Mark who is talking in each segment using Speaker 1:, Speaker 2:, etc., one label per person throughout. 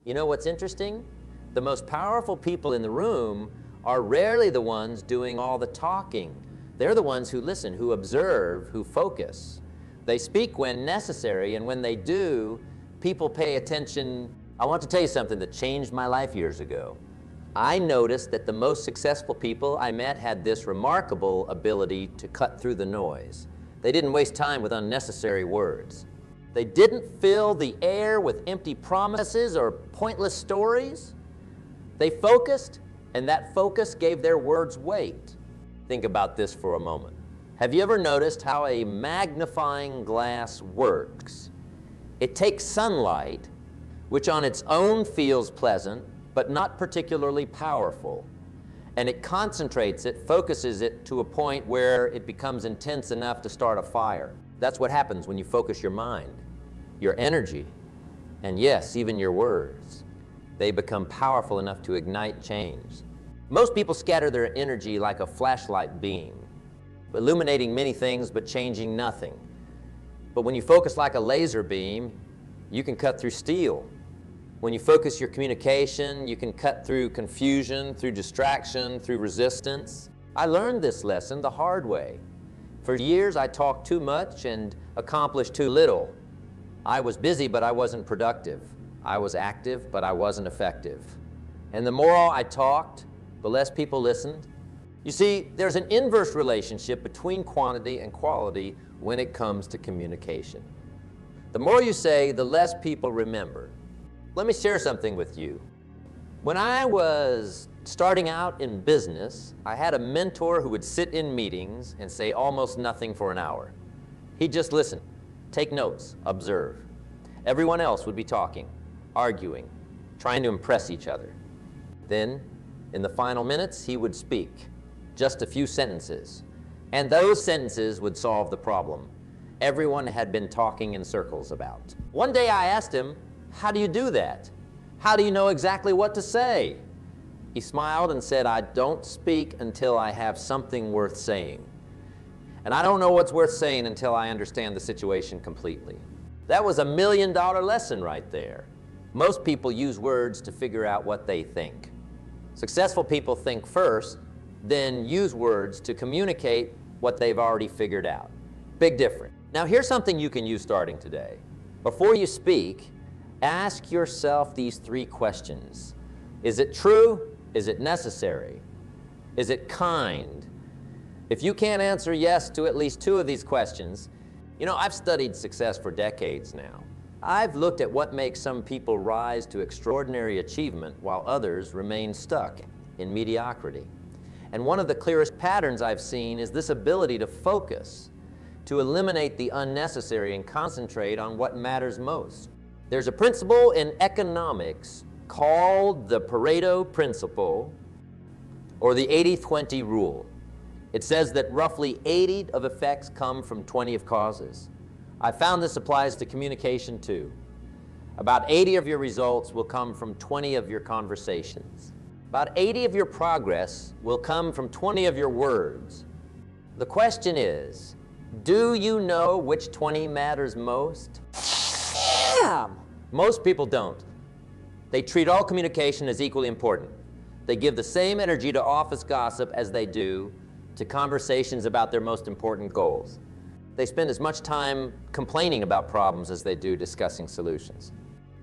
Speaker 1: You know what's interesting? The most powerful people in the room are rarely the ones doing all the talking. They're the ones who listen, who observe, who focus. They speak when necessary, and when they do, people pay attention. I want to tell you something that changed my life years ago. I noticed that the most successful people I met had this remarkable ability to cut through the noise. They didn't waste time with unnecessary words. They didn't fill the air with empty promises or pointless stories. They focused, and that focus gave their words weight. Think about this for a moment. Have you ever noticed how a magnifying glass works? It takes sunlight, which on its own feels pleasant, but not particularly powerful, and it concentrates it, focuses it to a point where it becomes intense enough to start a fire. That's what happens when you focus your mind, your energy, and yes, even your words. They become powerful enough to ignite change. Most people scatter their energy like a flashlight beam, illuminating many things but changing nothing. But when you focus like a laser beam, you can cut through steel. When you focus your communication, you can cut through confusion, through distraction, through resistance. I learned this lesson the hard way. For years, I talked too much and accomplished too little. I was busy, but I wasn't productive. I was active, but I wasn't effective. And the more I talked, the less people listened. You see, there's an inverse relationship between quantity and quality when it comes to communication. The more you say, the less people remember. Let me share something with you. When I was starting out in business, I had a mentor who would sit in meetings and say almost nothing for an hour. He'd just listen, take notes, observe. Everyone else would be talking, arguing, trying to impress each other. Then, in the final minutes, he would speak, just a few sentences, and those sentences would solve the problem everyone had been talking in circles about. One day I asked him, "How do you do that? How do you know exactly what to say?" He smiled and said, "I don't speak until I have something worth saying. And I don't know what's worth saying until I understand the situation completely." That was $1 million lesson right there. Most people use words to figure out what they think. Successful people think first, then use words to communicate what they've already figured out. Big difference. Now here's something you can use starting today. Before you speak, ask yourself these 3 questions. Is it true? Is it necessary? Is it kind? If you can't answer yes to at least 2 of these questions, you know, I've studied success for decades now. I've looked at what makes some people rise to extraordinary achievement while others remain stuck in mediocrity. And one of the clearest patterns I've seen is this ability to focus, to eliminate the unnecessary and concentrate on what matters most. There's a principle in economics called the Pareto principle, or the 80-20 rule. It says that roughly 80 of effects come from 20 of causes. I found this applies to communication too. About 80 of your results will come from 20 of your conversations. About 80 of your progress will come from 20 of your words. The question is, do you know which 20 matters most? Most people don't. They treat all communication as equally important. They give the same energy to office gossip as they do to conversations about their most important goals. They spend as much time complaining about problems as they do discussing solutions.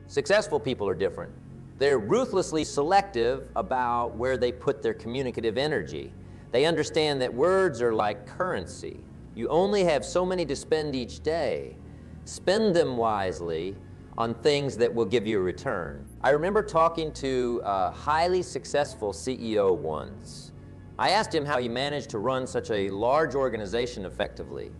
Speaker 1: Successful people are different. They're ruthlessly selective about where they put their communicative energy. They understand that words are like currency. You only have so many to spend each day. Spend them wisely on things that will give you a return. I remember talking to a highly successful CEO once. I asked him how he managed to run such a large organization effectively.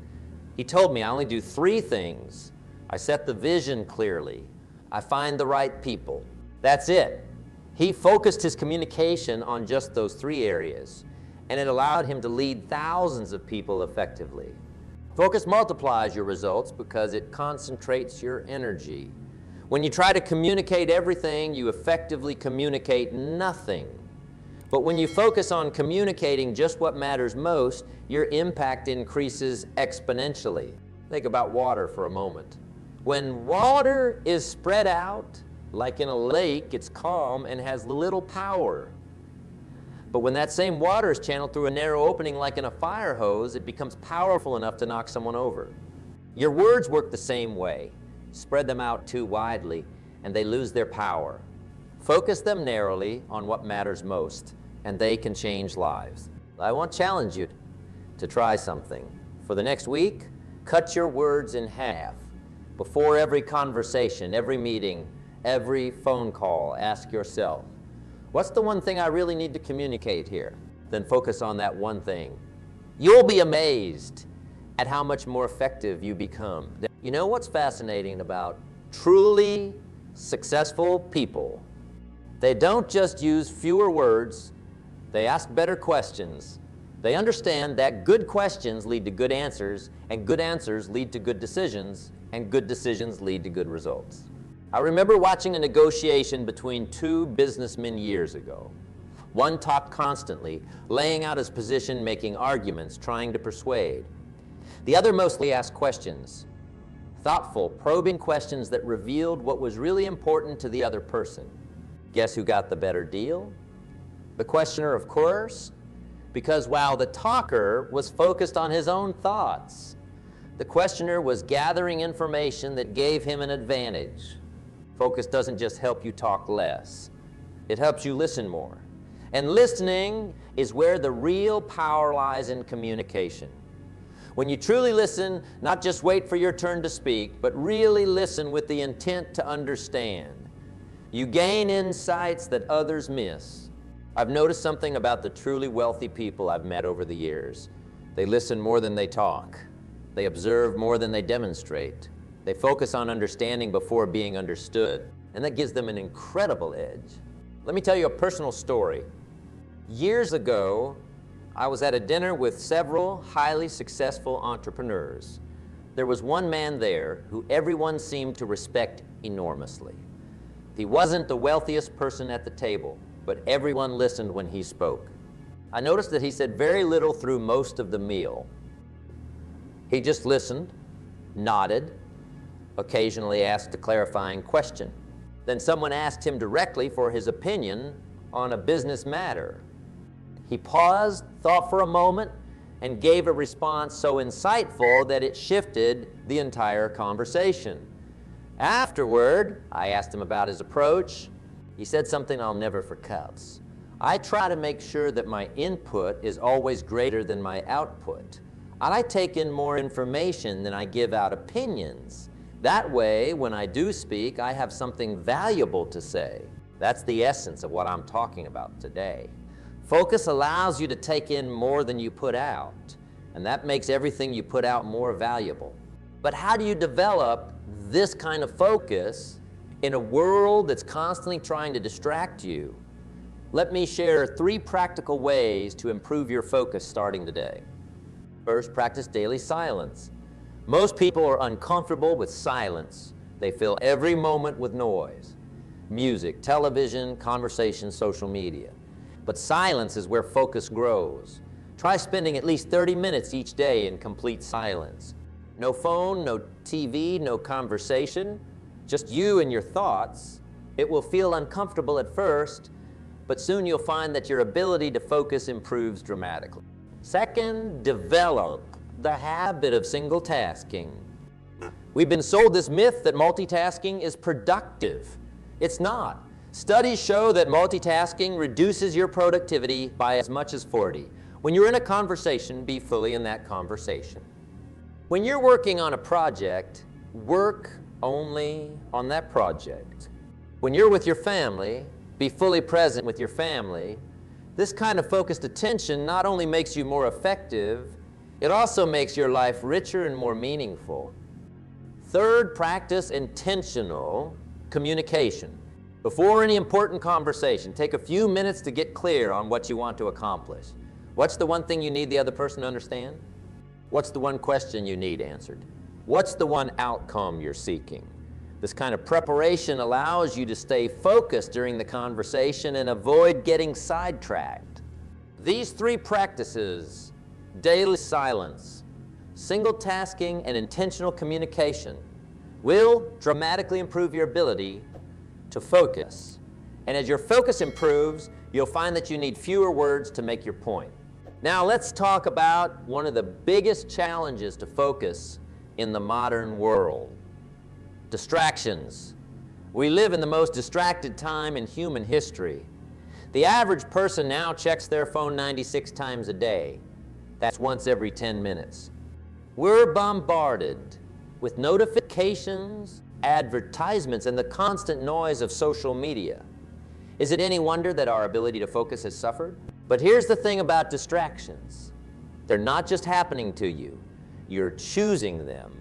Speaker 1: He told me, "I only do 3 things. I set the vision clearly. I find the right people." That's it. He focused his communication on just those 3 areas, and it allowed him to lead thousands of people effectively. Focus multiplies your results because it concentrates your energy. When you try to communicate everything, you effectively communicate nothing. But when you focus on communicating just what matters most, your impact increases exponentially. Think about water for a moment. When water is spread out, Like in a lake, it's calm and has little power. But when that same water is channeled through a narrow opening like in a fire hose, it becomes powerful enough to knock someone over. Your words work the same way. Spread them out too widely, and they lose their power. Focus them narrowly on what matters most, and they can change lives. I want to challenge you to try something. For the next week, cut your words in half. Before every conversation, every meeting, every phone call, ask yourself, what's the one thing I really need to communicate here? Then focus on that one thing. You'll be amazed at how much more effective you become. You know what's fascinating about truly successful people? They don't just use fewer words, they ask better questions. They understand that good questions lead to good answers, and good answers lead to good decisions, and good decisions lead to good results. I remember watching a negotiation between two businessmen years ago. One talked constantly, laying out his position, making arguments, trying to persuade. The other mostly asked questions, thoughtful, probing questions that revealed what was really important to the other person. Guess who got the better deal? The questioner, of course, because while the talker was focused on his own thoughts, the questioner was gathering information that gave him an advantage. Focus doesn't just help you talk less, it helps you listen more. And listening is where the real power lies in communication. When you truly listen, not just wait for your turn to speak, but really listen with the intent to understand, you gain insights that others miss. I've noticed something about the truly wealthy people I've met over the years. They listen more than they talk. They observe more than they demonstrate. They focus on understanding before being understood, and that gives them an incredible edge. Let me tell you a personal story. Years ago, I was at a dinner with several highly successful entrepreneurs. There was one man there who everyone seemed to respect enormously. He wasn't the wealthiest person at the table, but everyone listened when he spoke. I noticed that he said very little through most of the meal. He just listened, nodded, occasionally asked a clarifying question. Then someone asked him directly for his opinion on a business matter. He paused, thought for a moment, and gave a response so insightful that it shifted the entire conversation. Afterward, I asked him about his approach. He said something I'll never forget. I try to make sure that my input is always greater than my output. I take in more information than I give out opinions. That way, when I do speak, I have something valuable to say. That's the essence of what I'm talking about today. Focus allows you to take in more than you put out, and that makes everything you put out more valuable. But how do you develop this kind of focus in a world that's constantly trying to distract you? Let me share 3 practical ways to improve your focus starting today. First, practice daily silence. Most people are uncomfortable with silence. They fill every moment with noise. Music, television, conversation, social media. But silence is where focus grows. Try spending at least 30 minutes each day in complete silence. No phone, no TV, no conversation, just you and your thoughts. It will feel uncomfortable at first, but soon you'll find that your ability to focus improves dramatically. Second, develop the habit of single tasking. We've been sold this myth that multitasking is productive. It's not. Studies show that multitasking reduces your productivity by as much as 40. When you're in a conversation, be fully in that conversation. When you're working on a project, work only on that project. When you're with your family, be fully present with your family. This kind of focused attention not only makes you more effective, it also makes your life richer and more meaningful. Third, practice intentional communication. Before any important conversation, take a few minutes to get clear on what you want to accomplish. What's the one thing you need the other person to understand? What's the one question you need answered? What's the one outcome you're seeking? This kind of preparation allows you to stay focused during the conversation and avoid getting sidetracked. These 3 practices, daily silence, single tasking, and intentional communication, will dramatically improve your ability to focus. And as your focus improves, you'll find that you need fewer words to make your point. Now let's talk about one of the biggest challenges to focus in the modern world: distractions. We live in the most distracted time in human history. The average person now checks their phone 96 times a day. That's once every 10 minutes. We're bombarded with notifications, advertisements, and the constant noise of social media. Is it any wonder that our ability to focus has suffered? But here's the thing about distractions. They're not just happening to you. You're choosing them.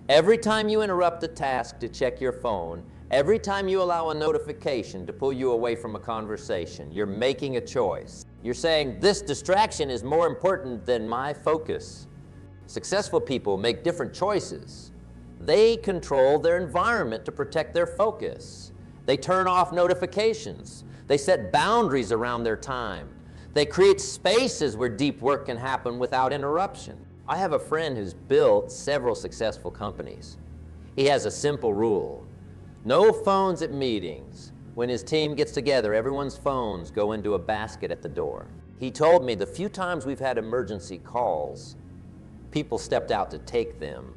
Speaker 1: Every time you interrupt a task to check your phone, every time you allow a notification to pull you away from a conversation, you're making a choice. You're saying, this distraction is more important than my focus. Successful people make different choices. They control their environment to protect their focus. They turn off notifications. They set boundaries around their time. They create spaces where deep work can happen without interruption. I have a friend who's built several successful companies. He has a simple rule: no phones at meetings. When his team gets together, everyone's phones go into a basket at the door. He told me the few times we've had emergency calls, people stepped out to take them.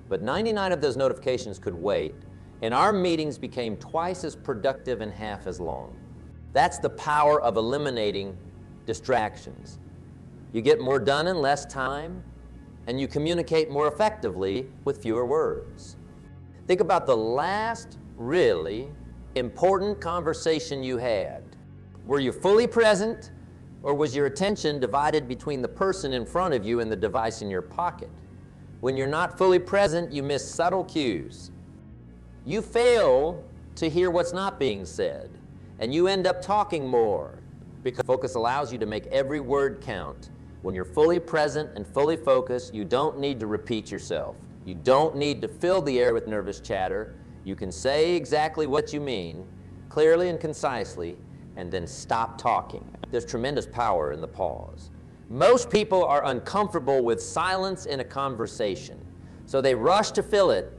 Speaker 1: But 99 of those notifications could wait, and our meetings became twice as productive and half as long. That's the power of eliminating distractions. You get more done in less time, and you communicate more effectively with fewer words. Think about the last really important conversation you had. Were you fully present, or was your attention divided between the person in front of you and the device in your pocket? When you're not fully present, you miss subtle cues. You fail to hear what's not being said, and you end up talking more, because focus allows you to make every word count. When you're fully present and fully focused, you don't need to repeat yourself. You don't need to fill the air with nervous chatter. You can say exactly what you mean, clearly and concisely, and then stop talking. There's tremendous power in the pause. Most people are uncomfortable with silence in a conversation, so they rush to fill it.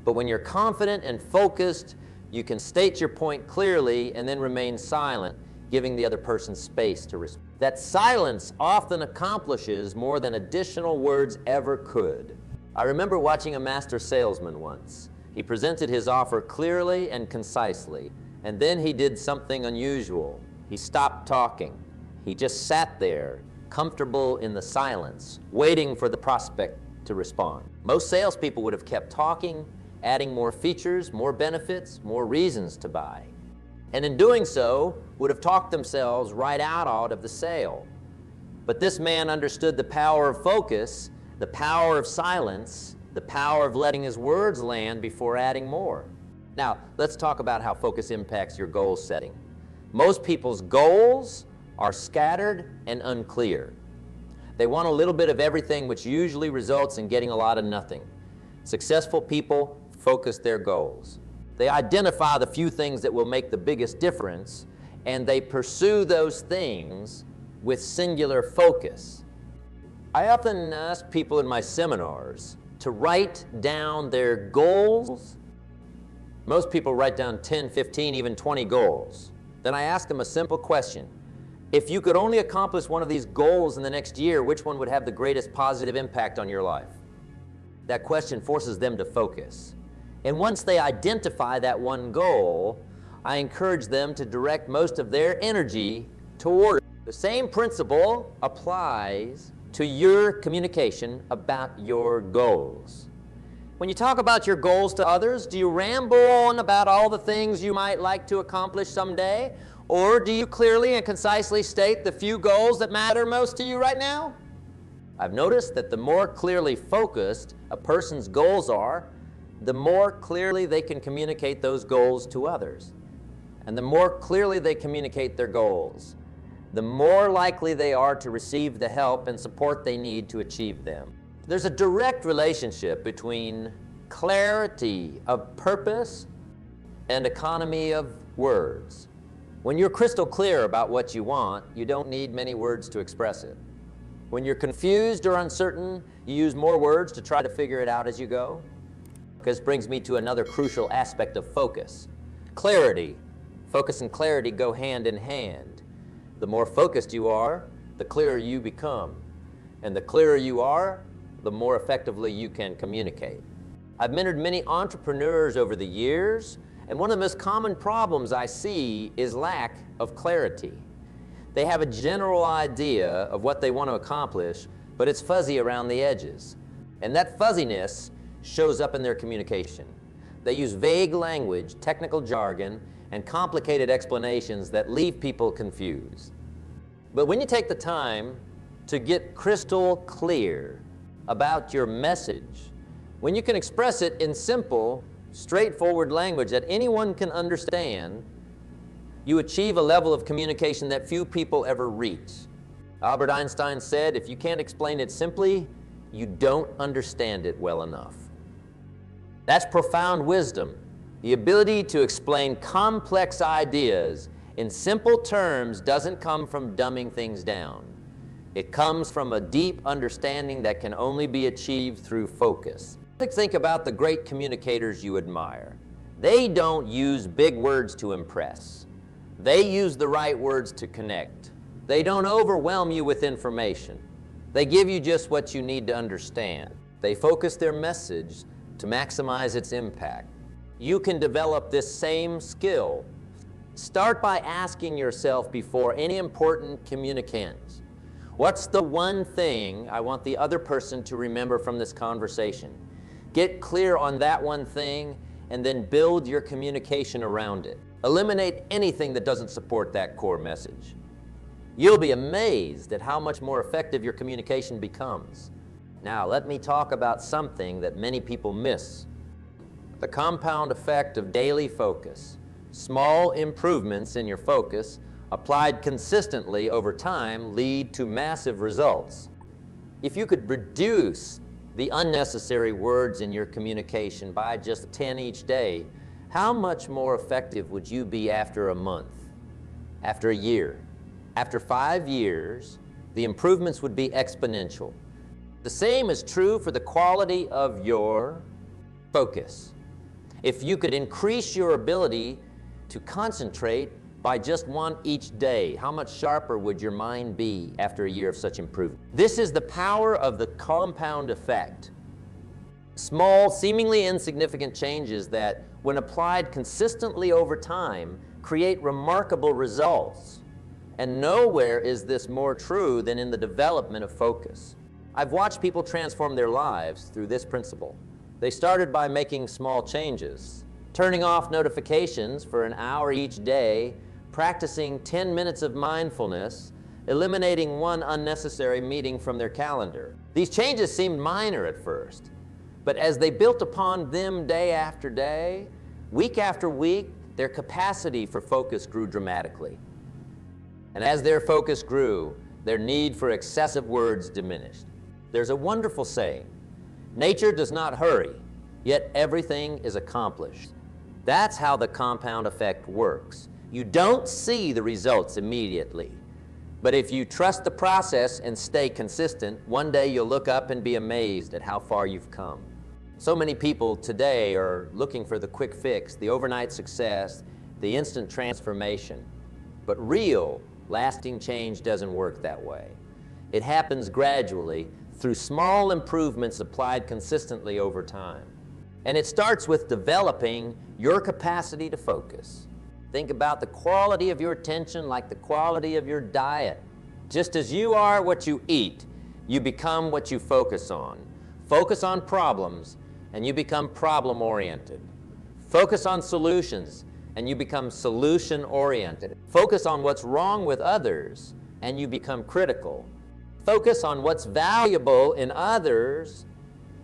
Speaker 1: But when you're confident and focused, you can state your point clearly and then remain silent, giving the other person space to respond. That silence often accomplishes more than additional words ever could. I remember watching a master salesman once. He presented his offer clearly and concisely, and then he did something unusual. He stopped talking. He just sat there, comfortable in the silence, waiting for the prospect to respond. Most salespeople would have kept talking, adding more features, more benefits, more reasons to buy. And in doing so, would have talked themselves right out of the sale. But this man understood the power of focus, the power of silence, the power of letting his words land before adding more. Now, let's talk about how focus impacts your goal setting. Most people's goals are scattered and unclear. They want a little bit of everything, which usually results in getting a lot of nothing. Successful people focus their goals. They identify the few things that will make the biggest difference, and they pursue those things with singular focus. I often ask people in my seminars to write down their goals. Most people write down 10, 15, even 20 goals. Then I ask them a simple question. If you could only accomplish one of these goals in the next year, which one would have the greatest positive impact on your life? That question forces them to focus. And once they identify that one goal, I encourage them to direct most of their energy toward it. The same principle applies to your communication about your goals. When you talk about your goals to others, do you ramble on about all the things you might like to accomplish someday? Or do you clearly and concisely state the few goals that matter most to you right now? I've noticed that the more clearly focused a person's goals are, the more clearly they can communicate those goals to others. And the more clearly they communicate their goals, the more likely they are to receive the help and support they need to achieve them. There's a direct relationship between clarity of purpose and economy of words. When you're crystal clear about what you want, you don't need many words to express it. When you're confused or uncertain, you use more words to try to figure it out as you go. This brings me to another crucial aspect of focus. Clarity. Focus and clarity go hand in hand. The more focused you are, the clearer you become. And the clearer you are, the more effectively you can communicate. I've mentored many entrepreneurs over the years, and one of the most common problems I see is lack of clarity. They have a general idea of what they want to accomplish, but it's fuzzy around the edges. And that fuzziness shows up in their communication. They use vague language, technical jargon, and complicated explanations that leave people confused. But when you take the time to get crystal clear about your message, when you can express it in simple, straightforward language that anyone can understand, you achieve a level of communication that few people ever reach. Albert Einstein said, if you can't explain it simply, you don't understand it well enough. That's profound wisdom. The ability to explain complex ideas in simple terms doesn't come from dumbing things down. It comes from a deep understanding that can only be achieved through focus. Think about the great communicators you admire. They don't use big words to impress. They use the right words to connect. They don't overwhelm you with information. They give you just what you need to understand. They focus their message to maximize its impact. You can develop this same skill. Start by asking yourself before any important communicants, what's the one thing I want the other person to remember from this conversation? Get clear on that one thing and then build your communication around it. Eliminate anything that doesn't support that core message. You'll be amazed at how much more effective your communication becomes. Now, let me talk about something that many people miss. The compound effect of daily focus. Small improvements in your focus applied consistently over time lead to massive results. If you could reduce the unnecessary words in your communication by just 10 each day, how much more effective would you be after a month, after a year? After 5 years, the improvements would be exponential. The same is true for the quality of your focus. If you could increase your ability to concentrate by just one each day, how much sharper would your mind be after a year of such improvement? This is the power of the compound effect. Small, seemingly insignificant changes that, when applied consistently over time, create remarkable results. And nowhere is this more true than in the development of focus. I've watched people transform their lives through this principle. They started by making small changes, turning off notifications for an hour each day, practicing 10 minutes of mindfulness, eliminating one unnecessary meeting from their calendar. These changes seemed minor at first, but as they built upon them day after day, week after week, their capacity for focus grew dramatically. And as their focus grew, their need for excessive words diminished. There's a wonderful saying, nature does not hurry, yet everything is accomplished. That's how the compound effect works. You don't see the results immediately, but if you trust the process and stay consistent, one day you'll look up and be amazed at how far you've come. So many people today are looking for the quick fix, the overnight success, the instant transformation. But real, lasting change doesn't work that way. It happens gradually through small improvements applied consistently over time. And it starts with developing your capacity to focus. Think about the quality of your attention like the quality of your diet. Just as you are what you eat, you become what you focus on. Focus on problems, and you become problem-oriented. Focus on solutions, and you become solution-oriented. Focus on what's wrong with others, and you become critical. Focus on what's valuable in others,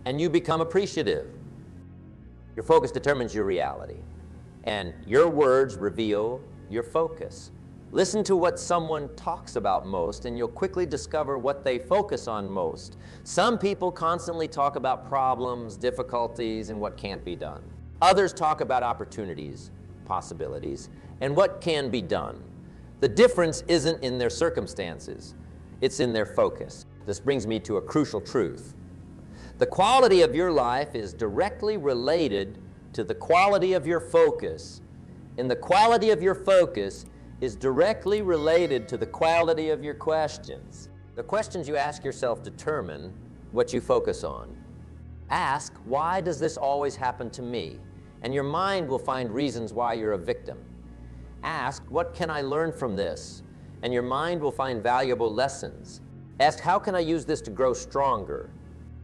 Speaker 1: and you become appreciative. Your focus determines your reality, and your words reveal your focus. Listen to what someone talks about most, and you'll quickly discover what they focus on most. Some people constantly talk about problems, difficulties, and what can't be done. Others talk about opportunities, possibilities, and what can be done. The difference isn't in their circumstances, it's in their focus. This brings me to a crucial truth. The quality of your life is directly related to the quality of your focus And the quality of your focus is directly related to the quality of your questions. The questions you ask yourself determine what you focus on. Ask, why does this always happen to me? And your mind will find reasons why you're a victim. Ask, what can I learn from this? And your mind will find valuable lessons. Ask, how can I use this to grow stronger?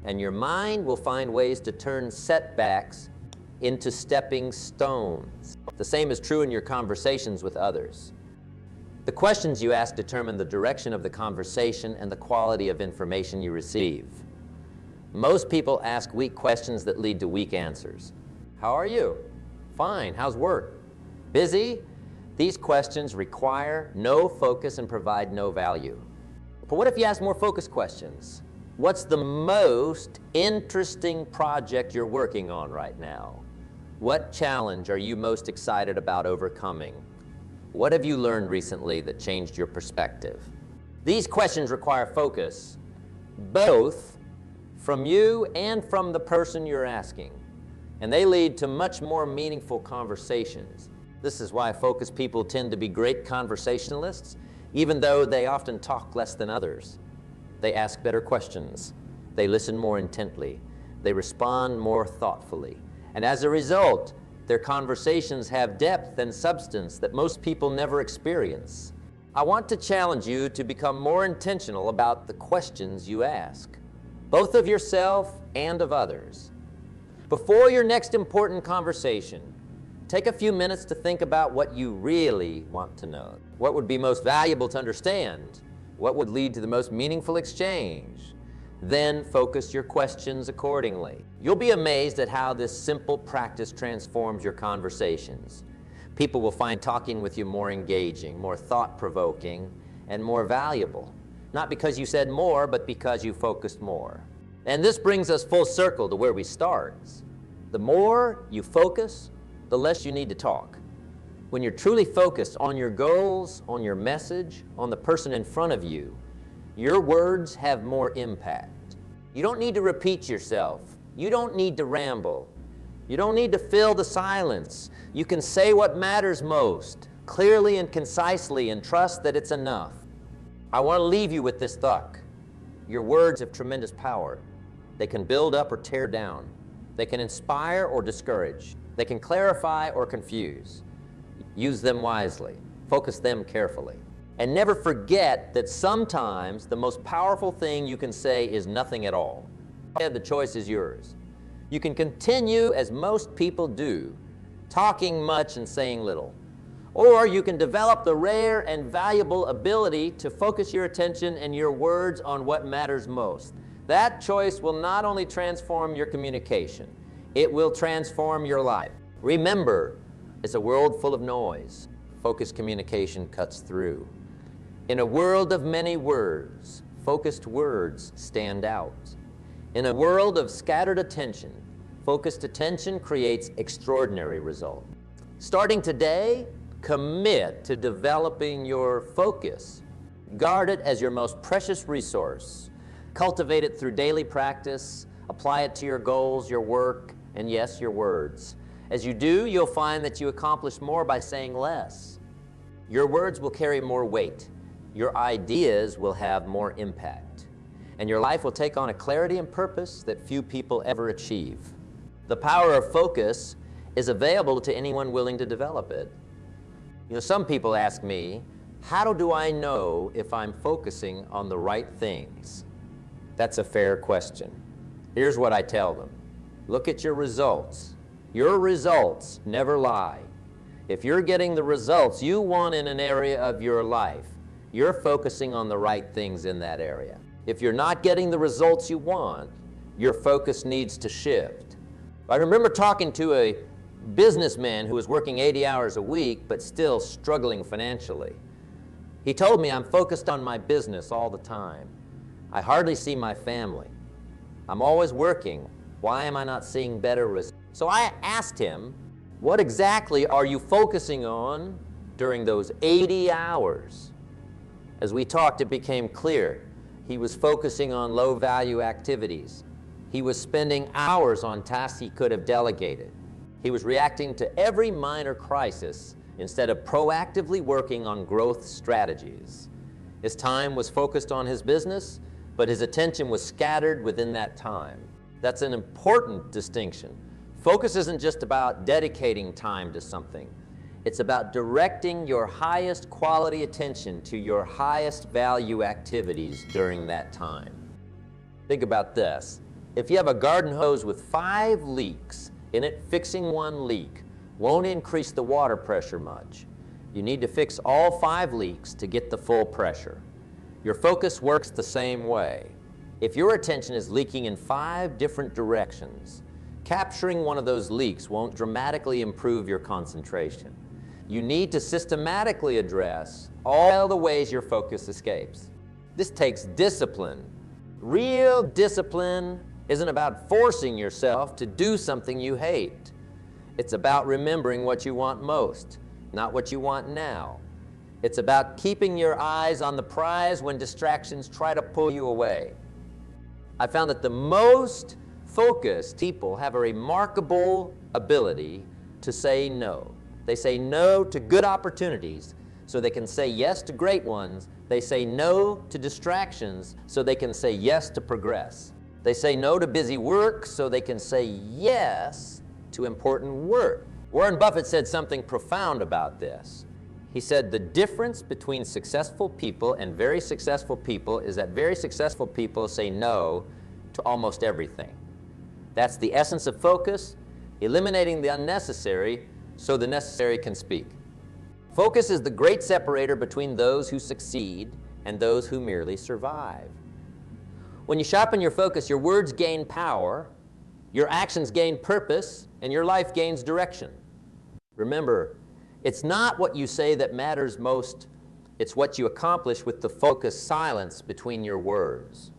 Speaker 1: And your mind will find ways to turn setbacks into stepping stones. The same is true in your conversations with others. The questions you ask determine the direction of the conversation and the quality of information you receive. Most people ask weak questions that lead to weak answers. How are you? Fine. How's work? Busy? These questions require no focus and provide no value. But what if you ask more focused questions? What's the most interesting project you're working on right now? What challenge are you most excited about overcoming? What have you learned recently that changed your perspective? These questions require focus, both from you and from the person you're asking, and they lead to much more meaningful conversations. This is why focused people tend to be great conversationalists, even though they often talk less than others. They ask better questions. They listen more intently. They respond more thoughtfully. And as a result, their conversations have depth and substance that most people never experience. I want to challenge you to become more intentional about the questions you ask, both of yourself and of others. Before your next important conversation, take a few minutes to think about what you really want to know. What would be most valuable to understand? What would lead to the most meaningful exchange? Then focus your questions accordingly. You'll be amazed at how this simple practice transforms your conversations. People will find talking with you more engaging, more thought-provoking, and more valuable. Not because you said more, but because you focused more. And this brings us full circle to where we start. The more you focus, the less you need to talk. When you're truly focused on your goals, on your message, on the person in front of you, your words have more impact. You don't need to repeat yourself. You don't need to ramble. You don't need to fill the silence. You can say what matters most, clearly and concisely, and trust that it's enough. I want to leave you with this thought. Your words have tremendous power. They can build up or tear down. They can inspire or discourage. They can clarify or confuse. Use them wisely. Focus them carefully. And never forget that sometimes the most powerful thing you can say is nothing at all. The choice is yours. You can continue, as most people do, talking much and saying little. Or you can develop the rare and valuable ability to focus your attention and your words on what matters most. That choice will not only transform your communication, it will transform your life. Remember, it's a world full of noise. Focused communication cuts through. In a world of many words, focused words stand out. In a world of scattered attention, focused attention creates extraordinary results. Starting today, commit to developing your focus. Guard it as your most precious resource. Cultivate it through daily practice. Apply it to your goals, your work, and yes, your words. As you do, you'll find that you accomplish more by saying less. Your words will carry more weight. Your ideas will have more impact. And your life will take on a clarity and purpose that few people ever achieve. The power of focus is available to anyone willing to develop it. You know, some people ask me, how do I know if I'm focusing on the right things? That's a fair question. Here's what I tell them. Look at your results. Your results never lie. If you're getting the results you want in an area of your life, you're focusing on the right things in that area. If you're not getting the results you want, your focus needs to shift. I remember talking to a businessman who was working 80 hours a week but still struggling financially. He told me, I'm focused on my business all the time. I hardly see my family. I'm always working. Why am I not seeing better results? So I asked him, what exactly are you focusing on during those 80 hours? As we talked, it became clear. He was focusing on low-value activities. He was spending hours on tasks he could have delegated. He was reacting to every minor crisis instead of proactively working on growth strategies. His time was focused on his business, but his attention was scattered within that time. That's an important distinction. Focus isn't just about dedicating time to something. It's about directing your highest quality attention to your highest value activities during that time. Think about this. If you have a garden hose with 5 leaks in it, fixing one leak won't increase the water pressure much. You need to fix all 5 leaks to get the full pressure. Your focus works the same way. If your attention is leaking in 5 different directions, capturing one of those leaks won't dramatically improve your concentration. You need to systematically address all the ways your focus escapes. This takes discipline. Real discipline isn't about forcing yourself to do something you hate. It's about remembering what you want most, not what you want now. It's about keeping your eyes on the prize when distractions try to pull you away. I found that the most focused people have a remarkable ability to say no. They say no to good opportunities so they can say yes to great ones. They say no to distractions so they can say yes to progress. They say no to busy work so they can say yes to important work. Warren Buffett said something profound about this. He said the difference between successful people and very successful people is that very successful people say no to almost everything. That's the essence of focus, eliminating the unnecessary so the necessary can speak. Focus is the great separator between those who succeed and those who merely survive. When you sharpen your focus, your words gain power, your actions gain purpose, and your life gains direction. Remember, it's not what you say that matters most, it's what you accomplish with the focused silence between your words.